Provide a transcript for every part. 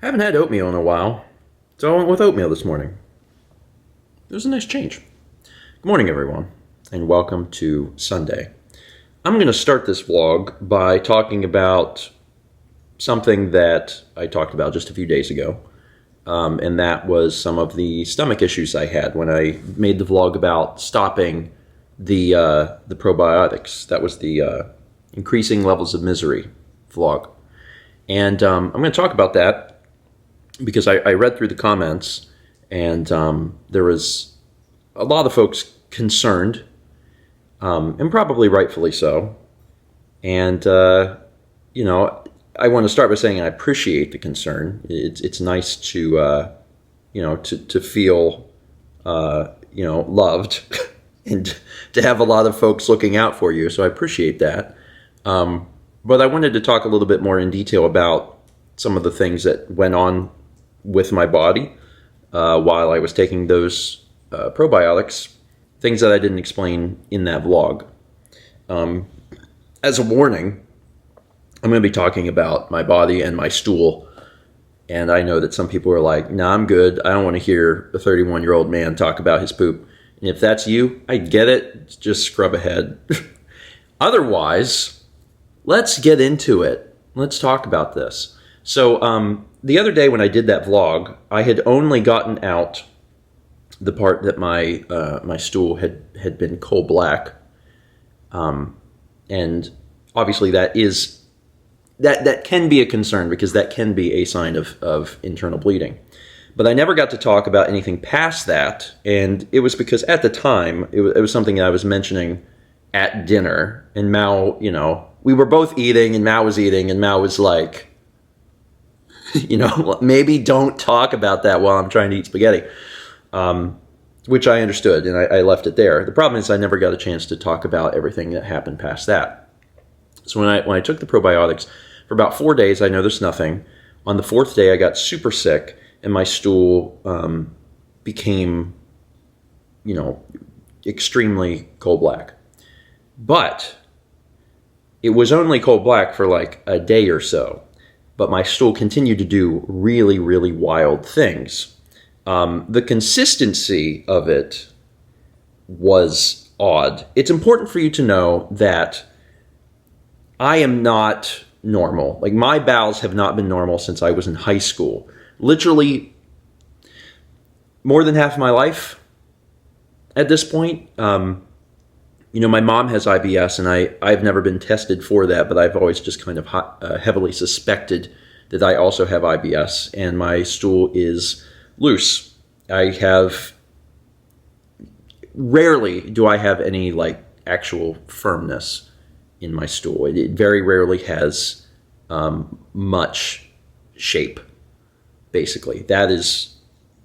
Haven't had oatmeal in a while, so I went with oatmeal this morning. It was a nice change. Good morning, everyone, and welcome to Sunday. I'm going to start this vlog by talking about something that I talked about just a few days ago, and that was some of the stomach issues I had when I made the vlog about stopping the probiotics. That was the increasing levels of misery vlog. And I'm going to talk about that because I read through the comments, and there was a lot of folks concerned, and probably rightfully so. And, I want to start by saying I appreciate the concern. It's nice to, to feel, loved and to have a lot of folks looking out for you. So I appreciate that. But I wanted to talk a little bit more in detail about some of the things that went on with my body while I was taking those probiotics, things that I didn't explain in that vlog. As a warning, I'm going to be talking about my body and my stool, and I know that some people are like, nah, I'm good. I don't want to hear a 31-year-old man talk about his poop. And if that's you, I get it. Just scrub ahead. Otherwise, let's get into it. Let's talk about this. So the other day when I did that vlog, I had only gotten out the part that my stool had been coal black, and obviously that can be a concern because that can be a sign of internal bleeding. But I never got to talk about anything past that, and it was because at the time it was something that I was mentioning at dinner, and Mao, we were both eating, and Mao was eating, and Mao was like, maybe don't talk about that while I'm trying to eat spaghetti, which I understood, and I left it there. The problem is I never got a chance to talk about everything that happened past that. So when I took the probiotics, for about 4 days, I noticed nothing. On the fourth day, I got super sick, and my stool became, extremely coal black. But it was only coal black for like a day or so. But my stool continued to do really, really wild things. The consistency of it was odd. It's important for you to know that I am not normal. Like, my bowels have not been normal since I was in high school. Literally more than half of my life at this point. My mom has IBS, and I've never been tested for that, but I've always just kind of heavily suspected that I also have IBS, and my stool is loose. Rarely do I have any, actual firmness in my stool. It very rarely has much shape, basically. That is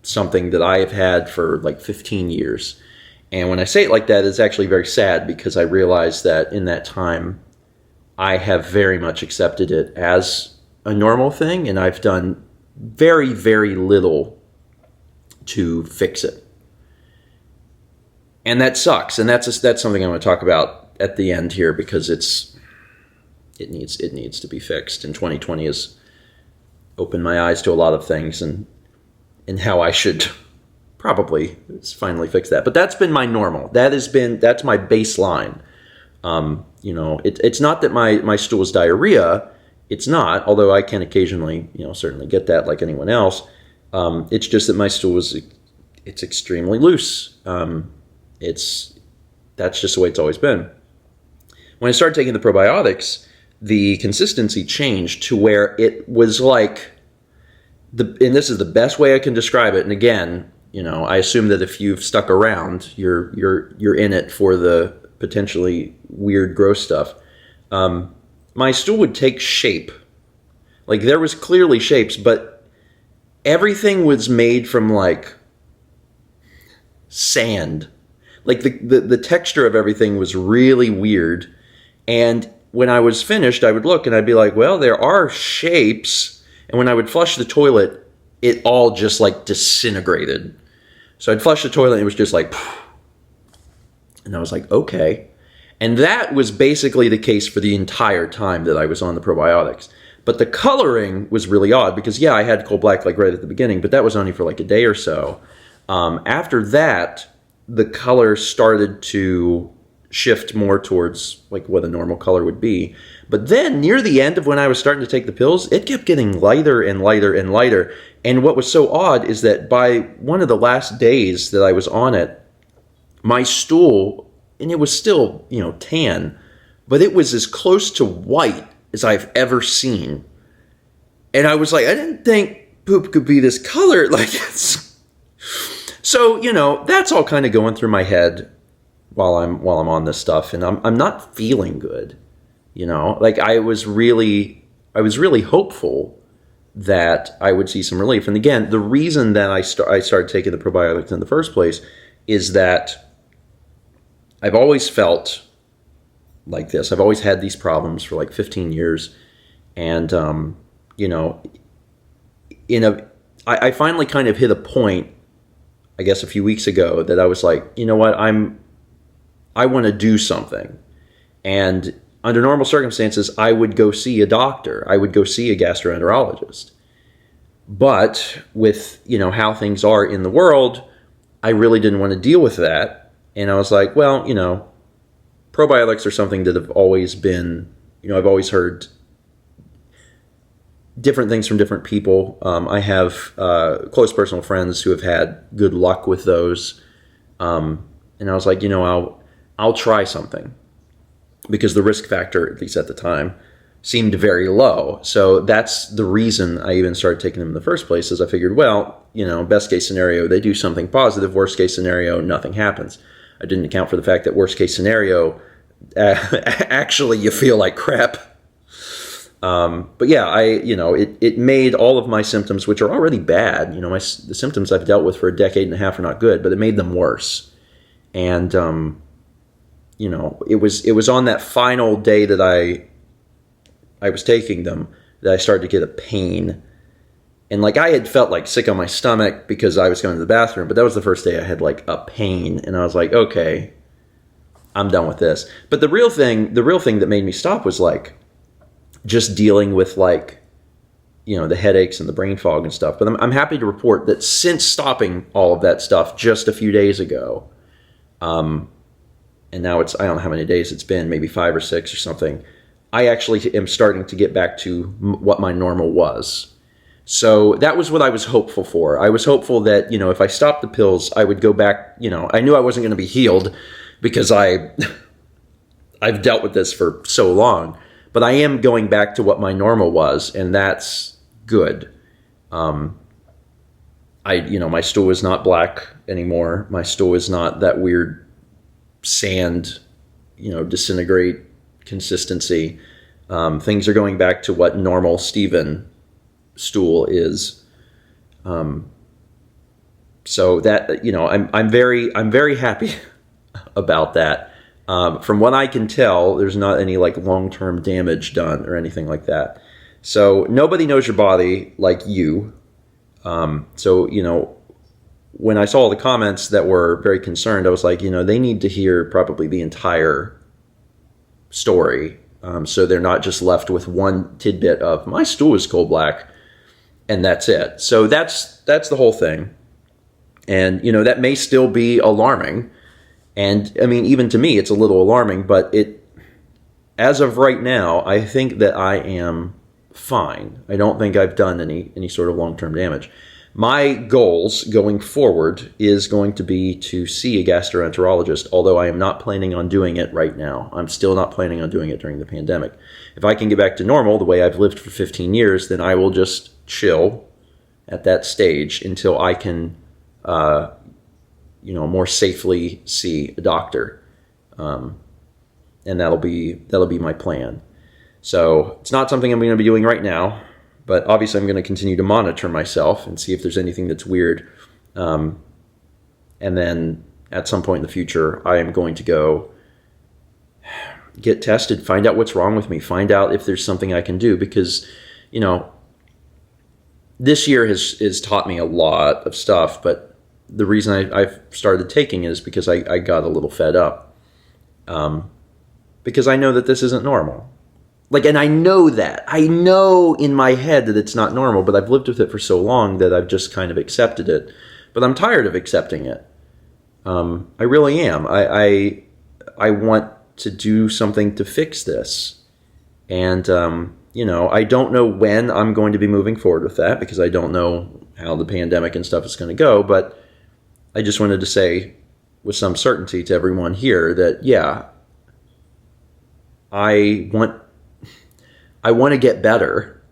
something that I have had for 15 years. And when I say it like that, it's actually very sad because I realize that in that time, I have very much accepted it as a normal thing, and I've done very, very little to fix it. And that sucks. And that's something I'm going to talk about at the end here because it needs to be fixed. And 2020 has opened my eyes to a lot of things and how I should probably finally fix that. But that's been my normal. That's my baseline. It's not that my stool is diarrhea. It's not, although I can occasionally, certainly get that like anyone else. It's just that my stool it's extremely loose. That's just the way it's always been. When I started taking the probiotics, the consistency changed to where it was like and this is the best way I can describe it. And again, I assume that if you've stuck around, you're in it for the potentially weird, gross stuff. My stool would take shape. Like, there was clearly shapes, but everything was made from sand. Like the texture of everything was really weird. And when I was finished, I would look and I'd be like, well, there are shapes. And when I would flush the toilet, it all just disintegrated. So I'd flush the toilet and it was just and I was like, okay. And that was basically the case for the entire time that I was on the probiotics. But the coloring was really odd because, yeah, I had coal black like right at the beginning, but that was only for like a day or so. After that, the color started to shift more towards like what a normal color would be. But then near the end of when I was starting to take the pills, it kept getting lighter and lighter and lighter. And what was so odd is that by one of the last days that I was on it, my stool, and it was still, tan, but it was as close to white as I've ever seen. And I was like, I didn't think poop could be this color. Like, it's... So, that's all kind of going through my head while I'm on this stuff, and I'm not feeling good. Like I was really hopeful that I would see some relief. And again, the reason that I started taking the probiotics in the first place is that I've always felt like this. I've always had these problems for like 15 years, and I finally kind of hit a point, I guess a few weeks ago, that I was like, you know what, I want to do something. And under normal circumstances, I would go see a doctor. I would go see a gastroenterologist. But with, how things are in the world, I really didn't want to deal with that. And I was like, well, probiotics are something that have always been, I've always heard different things from different people. I have close personal friends who have had good luck with those. And I was like, I'll try something, because the risk factor, at least at the time, seemed very low. So that's the reason I even started taking them in the first place, is I figured, well, best case scenario, they do something positive. Worst case scenario, nothing happens. I didn't account for the fact that worst case scenario, actually you feel like crap. But yeah, it made all of my symptoms, which are already bad, the symptoms I've dealt with for a decade and a half are not good, but it made them worse. And, it was on that final day that I was taking them that I started to get a pain. And like I had felt like sick on my stomach because I was going to the bathroom, but that was the first day I had like a pain, and I was like, okay, I'm done with this. But the real thing that made me stop was like just dealing with like, the headaches and the brain fog and stuff. But I'm happy to report that since stopping all of that stuff just a few days ago, and now I don't know how many days it's been, maybe 5 or 6 or something, I actually am starting to get back to what my normal was. So that was what I was hopeful for. I was hopeful that, if I stopped the pills, I would go back, I knew I wasn't going to be healed because I've dealt with this for so long, but I am going back to what my normal was, and that's good. My stool is not black anymore. My stool is not that weird sand, disintegrate consistency. Things are going back to what normal Steven stool is. So that, I'm very happy about that. From what I can tell, there's not any like long-term damage done or anything like that. So nobody knows your body like you. So, when I saw the comments that were very concerned, I was like, they need to hear probably the entire story. So they're not just left with one tidbit of my stool is coal black and that's it. So that's the whole thing. And, that may still be alarming. And I mean, even to me, it's a little alarming, but as of right now, I think that I am fine. I don't think I've done any sort of long-term damage. My goals going forward is going to be to see a gastroenterologist, although I am not planning on doing it right now. I'm still not planning on doing it during the pandemic. If I can get back to normal, the way I've lived for 15 years, then I will just chill at that stage until I can, more safely see a doctor. And that'll be my plan. So it's not something I'm going to be doing right now. But obviously, I'm going to continue to monitor myself and see if there's anything that's weird. And then at some point in the future, I am going to go get tested, find out what's wrong with me, find out if there's something I can do. Because, this year has taught me a lot of stuff. But the reason I've started taking it is because I got a little fed up. Because I know that this isn't normal. Like, and I know that. I know in my head that it's not normal, but I've lived with it for so long that I've just kind of accepted it. But I'm tired of accepting it. I really am. I want to do something to fix this. And, I don't know when I'm going to be moving forward with that because I don't know how the pandemic and stuff is going to go. But I just wanted to say with some certainty to everyone here that, yeah, I want to get better.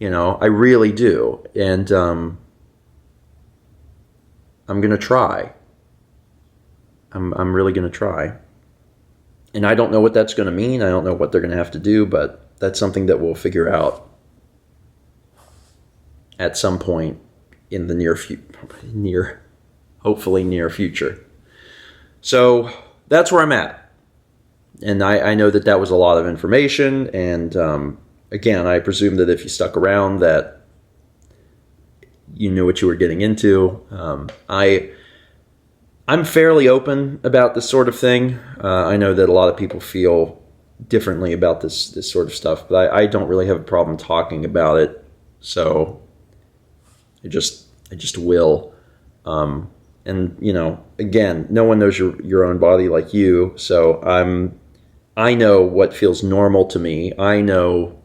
I really do. And I'm going to try. I'm really going to try. And I don't know what that's going to mean. I don't know what they're going to have to do, but that's something that we'll figure out at some point in the hopefully near future. So that's where I'm at. And I know that was a lot of information. And again, I presume that if you stuck around that you knew what you were getting into. I'm fairly open about this sort of thing. I know that a lot of people feel differently about this sort of stuff, but I don't really have a problem talking about it. So I just will. And again, no one knows your own body like you. So I know what feels normal to me. I know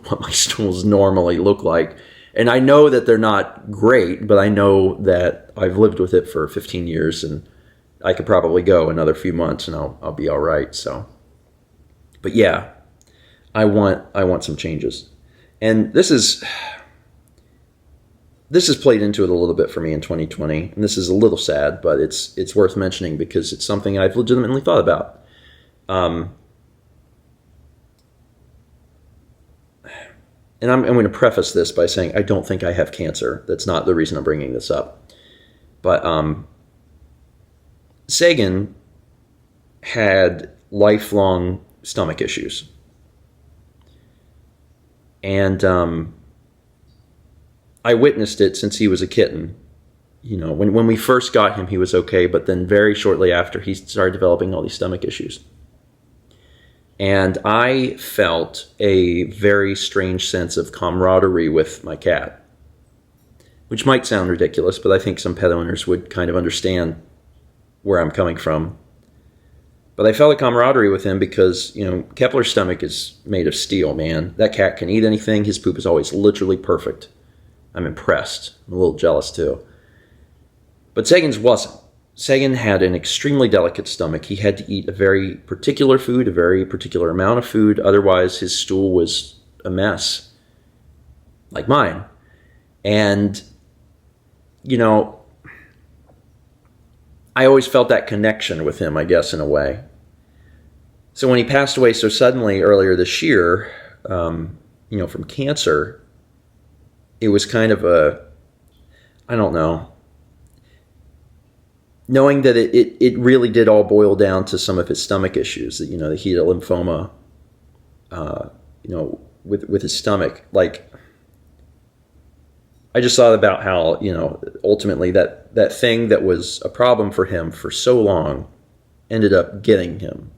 what my stools normally look like. And I know that they're not great, but I know that I've lived with it for 15 years and I could probably go another few months and I'll be all right. So, but yeah, I want some changes. And this has played into it a little bit for me in 2020. And this is a little sad, but it's worth mentioning because it's something I've legitimately thought about. And I'm going to preface this by saying I don't think I have cancer. That's not the reason I'm bringing this up. But Sagan had lifelong stomach issues. And I witnessed it since he was a kitten. When we first got him, he was okay. But then very shortly after, he started developing all these stomach issues. And I felt a very strange sense of camaraderie with my cat, which might sound ridiculous, but I think some pet owners would kind of understand where I'm coming from. But I felt a camaraderie with him because, Kepler's stomach is made of steel, man. That cat can eat anything. His poop is always literally perfect. I'm impressed. I'm a little jealous too. But Sagan's wasn't. Sagan had an extremely delicate stomach. He had to eat a very particular food, a very particular amount of food. Otherwise, his stool was a mess, like mine. And, I always felt that connection with him, I guess, in a way. So when he passed away so suddenly earlier this year, from cancer, it was kind of I don't know, knowing that it really did all boil down to some of his stomach issues, that, that he had a lymphoma, with his stomach. Like, I just thought about how, ultimately that thing that was a problem for him for so long ended up getting him.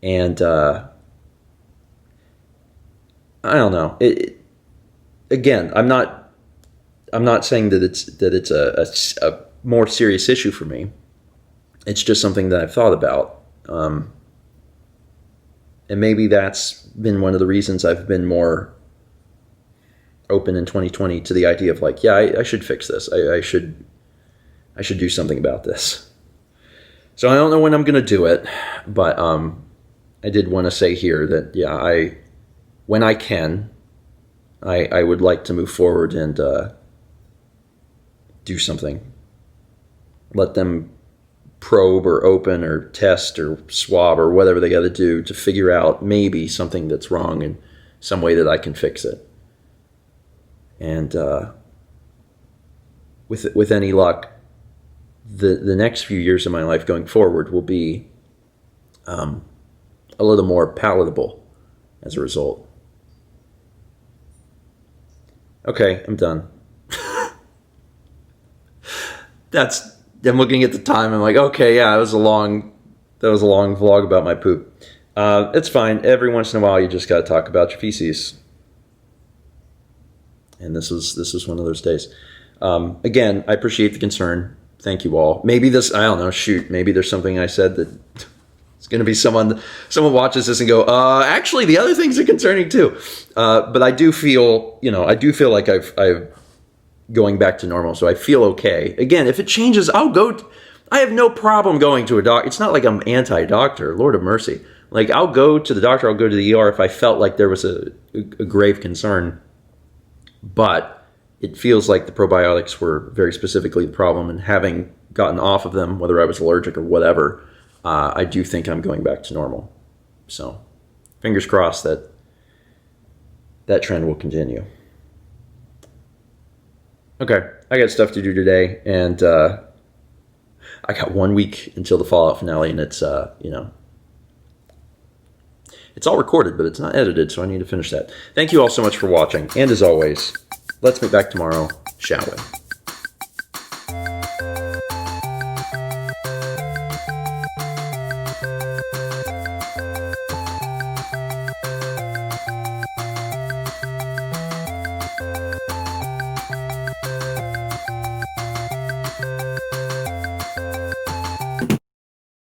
And I don't know. Again, I'm not saying that it's a more serious issue for me. It's just something that I've thought about. And maybe that's been one of the reasons I've been more open in 2020 to the idea of like, yeah, I should fix this. I should do something about this. So I don't know when I'm going to do it, but I did want to say here that, yeah, when I can, I would like to move forward and do something. Let them probe or open or test or swab or whatever they got to do to figure out maybe something that's wrong in some way that I can fix it. And with any luck, the next few years of my life going forward will be a little more palatable as a result. Okay, I'm done. I'm looking at the time. I'm like, okay, yeah, it was a long That was a long vlog about my poop. It's fine. Every once in a while, you just got to talk about your feces. And this was one of those days. Again, I appreciate the concern. Thank you all. Maybe this, I don't know, shoot, maybe there's something I said that it's going to be someone watches this and go, actually, the other things are concerning too. But I do feel, like I've going back to normal. So I feel okay. Again, if it changes, I'll go. I have no problem going to a doctor. It's not like I'm anti-doctor. Lord of mercy. Like, I'll go to the doctor. I'll go to the ER if I felt like there was a grave concern. But it feels like the probiotics were very specifically the problem, and having gotten off of them, whether I was allergic or whatever, I do think I'm going back to normal. So fingers crossed that trend will continue. Okay, I got stuff to do today, and I got 1 week until the Fallout finale, and it's, it's all recorded, but it's not edited, so I need to finish that. Thank you all so much for watching, and as always, let's meet back tomorrow, shall we?